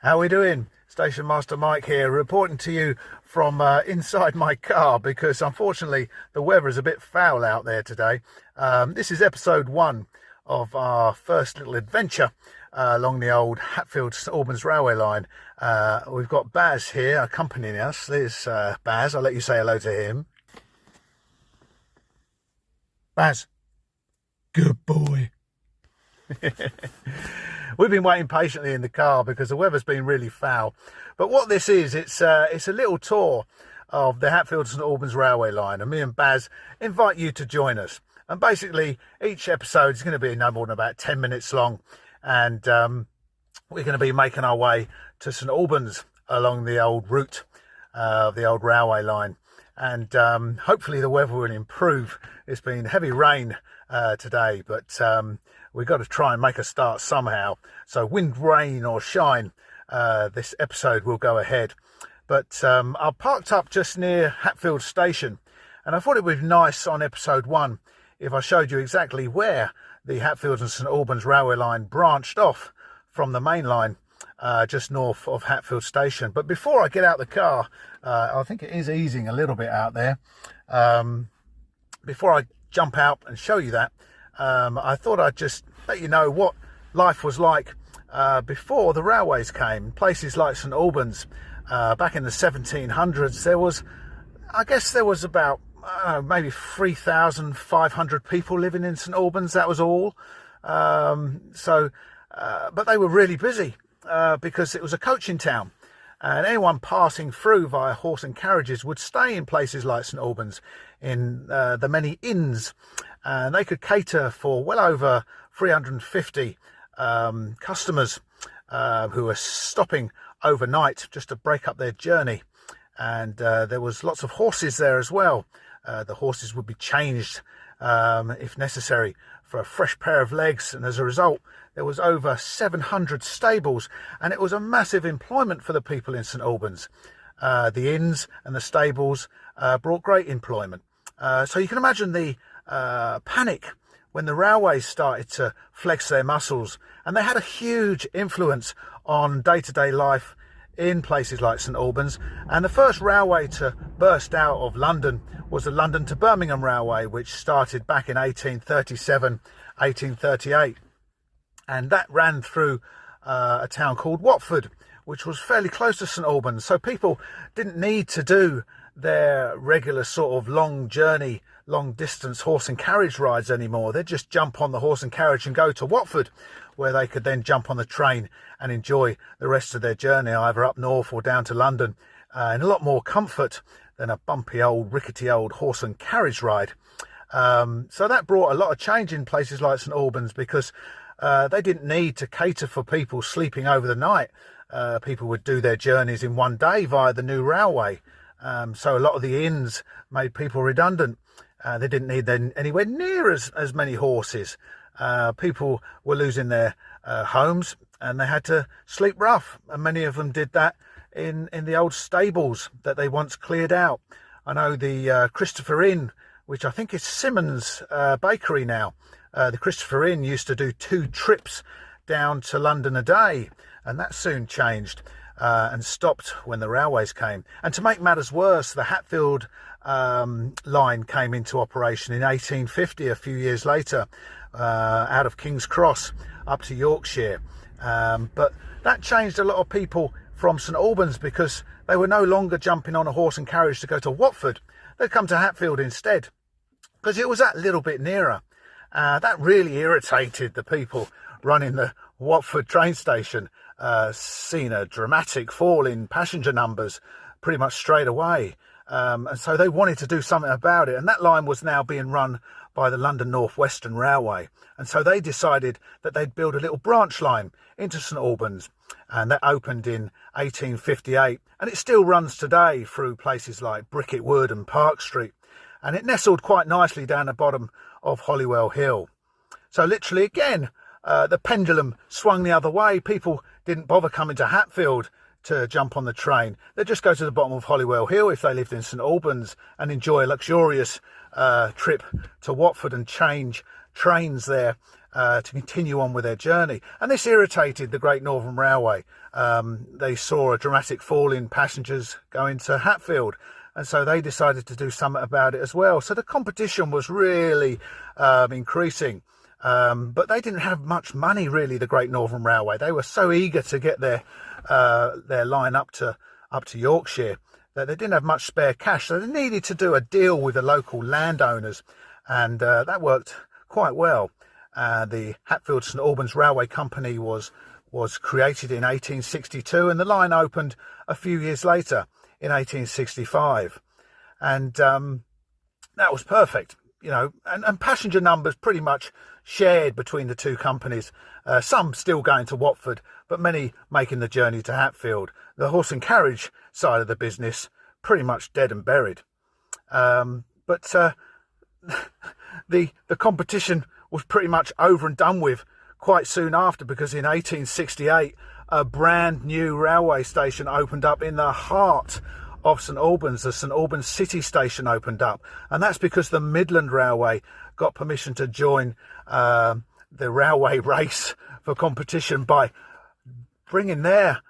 How are we doing? Station Master Mike here, reporting to you from inside my car because unfortunately the weather is a bit foul out there today. This is episode 1 of our first little adventure along the old Hatfield St Albans railway line. We've got Baz here accompanying us. There's Baz. I'll let you say hello to him. Baz. Good boy. We've been waiting patiently in the car because the weather's been really foul. But what this is, it's a little tour of the Hatfield St Albans railway line, and me and Baz invite you to join us. And basically, each episode is going to be no more than about 10 minutes long, and we're going to be making our way to St Albans along the old route of the old railway line. And hopefully the weather will improve. It's been heavy rain today, but we've got to try and make a start somehow. So wind, rain or shine, this episode will go ahead. But I parked up just near Hatfield Station, and I thought it would be nice on episode 1 if I showed you exactly where the Hatfield and St Albans railway line branched off from the main line just north of Hatfield Station. But before I get out the car, I think it is easing a little bit out there. Before I jump out and show you that, I thought I'd just let you know what life was like before the railways came. Places like St Albans, back in the 1700s, there was about maybe 3,500 people living in St Albans. That was all. But they were really busy because it was a coaching town, and anyone passing through via horse and carriages would stay in places like St Albans in the many inns, and they could cater for well over 350 customers who were stopping overnight just to break up their journey. And there was lots of horses there as well. The horses would be changed if necessary for a fresh pair of legs, and as a result there was over 700 stables, and it was a massive employment for the people in St Albans. The inns and the stables brought great employment. So you can imagine the panic when the railways started to flex their muscles, and they had a huge influence on day-to-day life in places like St Albans. And the first railway to burst out of London was the London to Birmingham Railway, which started back in 1837, 1838. And that ran through a town called Watford, which was fairly close to St Albans. So people didn't need to do their regular sort of long journey, long distance horse and carriage rides anymore. They'd just jump on the horse and carriage and go to Watford, where they could then jump on the train and enjoy the rest of their journey, either up north or down to London, in a lot more comfort than a bumpy old, rickety old horse and carriage ride. So that brought a lot of change in places like St Albans, because they didn't need to cater for people sleeping over the night. People would do their journeys in one day via the new railway. So a lot of the inns made people redundant. They didn't need then anywhere near as many horses. People were losing their homes, and they had to sleep rough, and many of them did that in the old stables that they once cleared out. I know the Christopher Inn, which I think is Simmons Bakery now. The Christopher Inn used to do 2 trips down to London a day, and that soon changed and stopped when the railways came. And to make matters worse, the Hatfield line came into operation in 1850, a few years later, out of King's Cross up to Yorkshire. But that changed a lot of people from St Albans, because they were no longer jumping on a horse and carriage to go to Watford. They'd come to Hatfield instead, because it was that little bit nearer. That really irritated the people running the Watford train station. Seen a dramatic fall in passenger numbers pretty much straight away. And so they wanted to do something about it. And that line was now being run by the London North Western Railway. And so they decided that they'd build a little branch line into St Albans. And that opened in 1858. And it still runs today through places like Bricket Wood and Park Street. And it nestled quite nicely down the bottom of Holywell Hill. So literally again, the pendulum swung the other way. People didn't bother coming to Hatfield to jump on the train. They'd just go to the bottom of Holywell Hill if they lived in St Albans and enjoy a luxurious trip to Watford and change trains there to continue on with their journey. And this irritated the Great Northern Railway. They saw a dramatic fall in passengers going to Hatfield, and so they decided to do something about it as well. So the competition was really increasing. But they didn't have much money, really, the Great Northern Railway. They were so eager to get their line up to Yorkshire that they didn't have much spare cash. So they needed to do a deal with the local landowners, and that worked quite well. The Hatfield St. Albans Railway Company was created in 1862, and the line opened a few years later in 1865. And that was perfect, you know, and passenger numbers pretty much shared between the two companies, some still going to Watford, but many making the journey to Hatfield. The horse and carriage side of the business pretty much dead and buried. But the competition was pretty much over and done with quite soon after, because in 1868 a brand new railway station opened up in the heart of St. Albans. The St. Albans City Station opened up, and that's because the Midland Railway got permission to join the railway race for competition by bringing their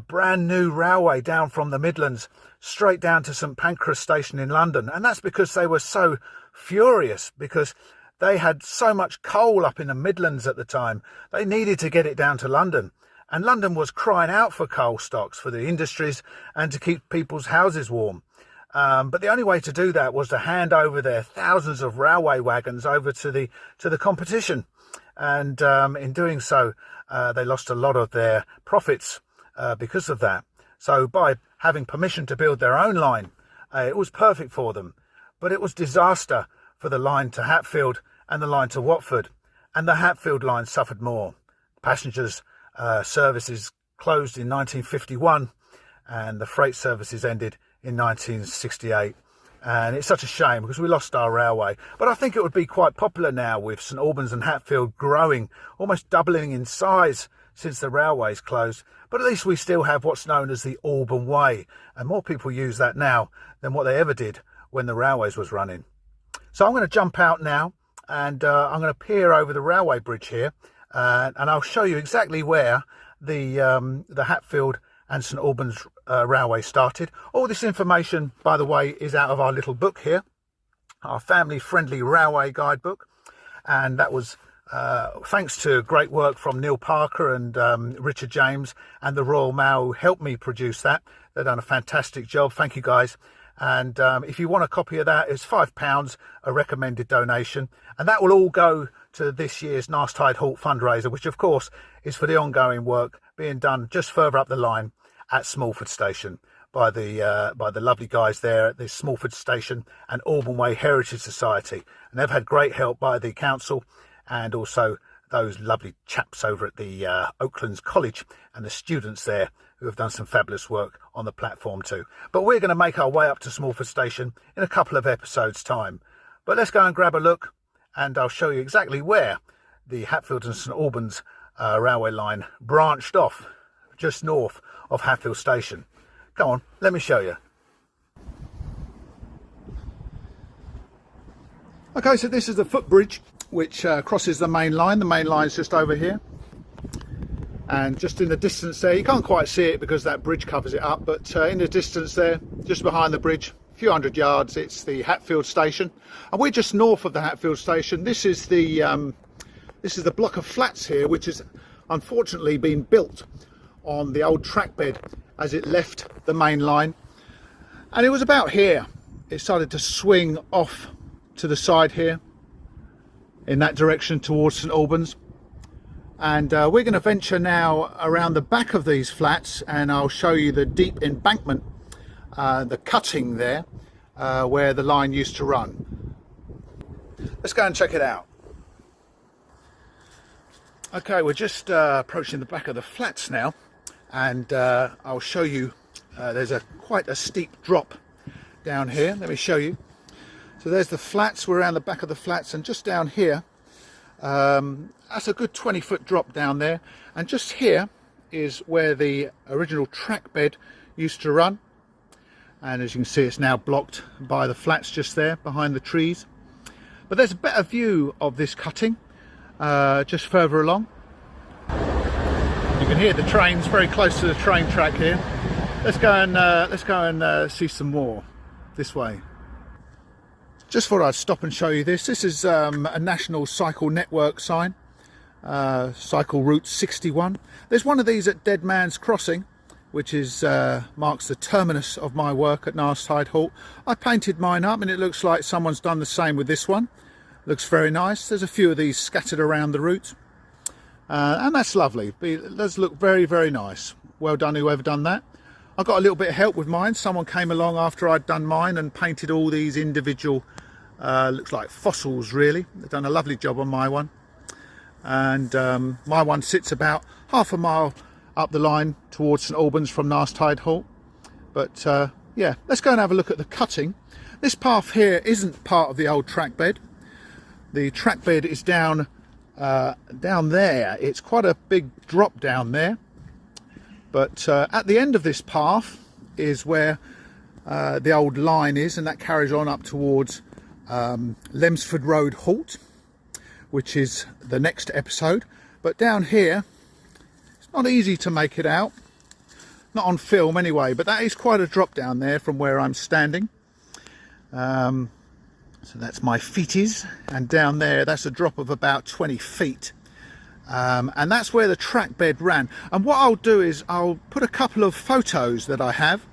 brand new railway down from the Midlands straight down to St. Pancras Station in London. And that's because they were so furious, because they had so much coal up in the Midlands at the time. They needed to get it down to London. And London was crying out for coal stocks for the industries and to keep people's houses warm. But the only way to do that was to hand over their thousands of railway wagons over to the competition. And in doing so, they lost a lot of their profits because of that. So by having permission to build their own line, it was perfect for them. But it was disaster for the line to Hatfield and the line to Watford. And the Hatfield line suffered more. Passengers services closed in 1951, and the freight services ended in 1968. And it's such a shame, because we lost our railway. But I think it would be quite popular now, with St. Albans and Hatfield growing, almost doubling in size since the railways closed. But at least we still have what's known as the Alban Way, and more people use that now than what they ever did when the railways was running. So I'm going to jump out now, and I'm going to peer over the railway bridge here, and I'll show you exactly where the Hatfield and St. Albans Railway started. All this information, by the way, is out of our little book here, our family-friendly railway guidebook, and that was thanks to great work from Neil Parker and Richard James and the Royal Mail, who helped me produce that. They've done a fantastic job. Thank you, guys. And if you want a copy of that, it's £5, a recommended donation, and that will all go to this year's Nice Tide Halt fundraiser, which of course is for the ongoing work being done just further up the line at Smallford Station by the lovely guys there at the Smallford Station and Alban Way Heritage Society. And they've had great help by the council, and also those lovely chaps over at the Oaklands College and the students there, who have done some fabulous work on the platform too. But we're going to make our way up to Smallford Station in a couple of episodes' time. But let's go and grab a look, and I'll show you exactly where the Hatfield and St. Albans railway line branched off just north of Hatfield Station. Come on, let me show you. Okay, so this is the footbridge which crosses the main line. The main line's just over here, and just in the distance there, you can't quite see it because that bridge covers it up, but in the distance there, just behind the bridge, a few hundred yards, it's the Hatfield Station, and we're just north of the Hatfield Station. This is the block of flats here, which has unfortunately been built on the old track bed as it left the main line, and it was about here it started to swing off to the side here in that direction towards St. Albans. And we're going to venture now around the back of these flats, and I'll show you the deep embankment, the cutting there where the line used to run. Let's go and check it out. Okay, we're just approaching the back of the flats now, and I'll show you there's quite a steep drop down here. Let me show you. So there's the flats. We're around the back of the flats, and just down here, that's a good 20-foot drop down there, and just here is where the original track bed used to run, and as you can see, it's now blocked by the flats just there behind the trees. But there's a better view of this cutting just further along. You can hear the trains very close to the train track here. Let's go and see some more this way. Just thought I'd stop and show you this. This is a National Cycle Network sign, Cycle Route 61. There's one of these at Dead Man's Crossing, which is marks the terminus of my work at Narstide Halt. I painted mine up and it looks like someone's done the same with this one. Looks very nice. There's a few of these scattered around the route, and that's lovely. It does look very, very nice. Well done whoever done that. I got a little bit of help with mine. Someone came along after I'd done mine and painted all these individual looks like fossils really. They've done a lovely job on my one, and my one sits about half a mile up the line towards St Albans from Narstide Halt. But yeah, let's go and have a look at the cutting. This path here isn't part of the old track bed. The track bed is down there. It's quite a big drop down there, but at the end of this path is where the old line is, and that carries on up towards Lemsford Road Halt, which is the next episode. But down here it's not easy to make it out, not on film anyway, but that is quite a drop down there from where I'm standing. So that's my feeties, and down there that's a drop of about 20 feet, and that's where the track bed ran. And what I'll do is I'll put a couple of photos that I have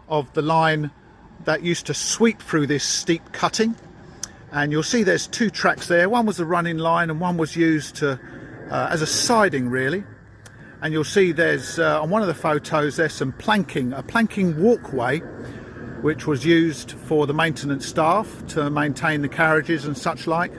of the line that used to sweep through this steep cutting, and you'll see there's two tracks there. One was the running line and one was used to as a siding really. And you'll see there's on one of the photos there's some planking, a planking walkway which was used for the maintenance staff to maintain the carriages and such like.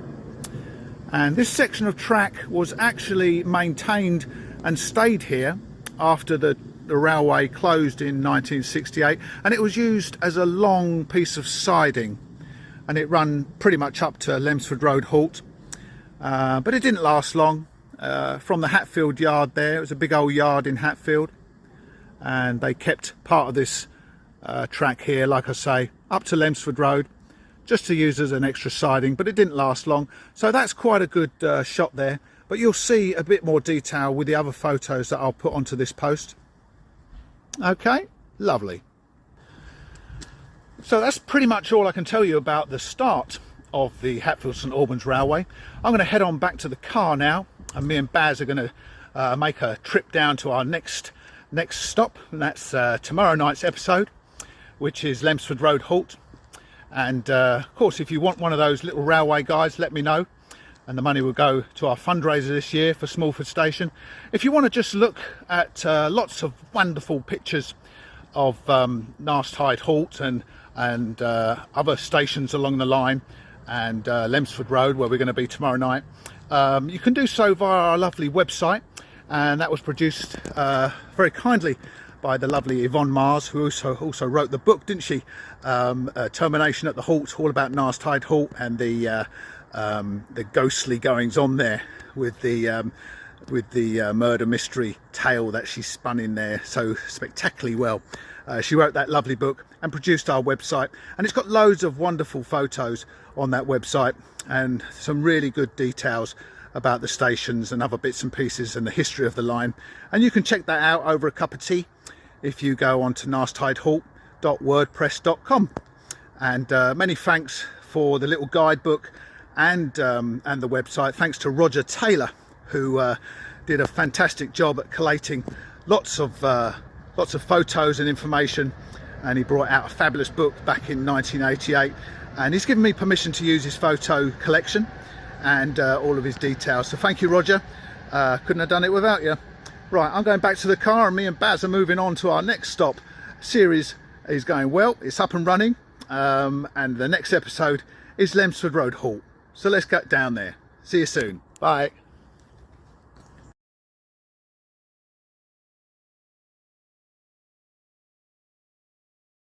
And this section of track was actually maintained and stayed here after the railway closed in 1968, and it was used as a long piece of siding, and it ran pretty much up to Lemsford Road Halt, but it didn't last long. From the Hatfield yard there, it was a big old yard in Hatfield, and they kept part of this track here, like I say, up to Lemsford Road, just to use as an extra siding, but it didn't last long. So that's quite a good shot there, but you'll see a bit more detail with the other photos that I'll put onto this post. Okay, lovely. So that's pretty much all I can tell you about the start of the Hatfield St Albans Railway. I'm going to head on back to the car now, and me and Baz are going to make a trip down to our next stop, and that's tomorrow night's episode, which is Lemsford Road Halt. And of course, if you want one of those little railway guides, let me know, and the money will go to our fundraiser this year for Smallford Station. If you want to just look at lots of wonderful pictures of Narstide Halt and other stations along the line, and Lemsford Road, where we're going to be tomorrow night, you can do so via our lovely website, and that was produced very kindly by the lovely Yvonne Mars, who also wrote the book, didn't she? Termination at the Halt, all about Narstide Halt and the ghostly goings on there with the murder mystery tale that she spun in there so spectacularly well. She wrote that lovely book and produced our website, and it's got loads of wonderful photos on that website and some really good details about the stations and other bits and pieces and the history of the line. And you can check that out over a cup of tea if you go on to narstidehalt.wordpress.com. And many thanks for the little guidebook and the website. Thanks to Roger Taylor, who did a fantastic job at collating lots of photos and information, and he brought out a fabulous book back in 1988, and he's given me permission to use his photo collection and all of his details. So thank you, Roger. Couldn't have done it without you. Right, I'm going back to the car, and me and Baz are moving on to our next stop. Series is going well, it's up and running, and the next episode is Lemsford Road Halt. So let's get down there. See you soon. Bye.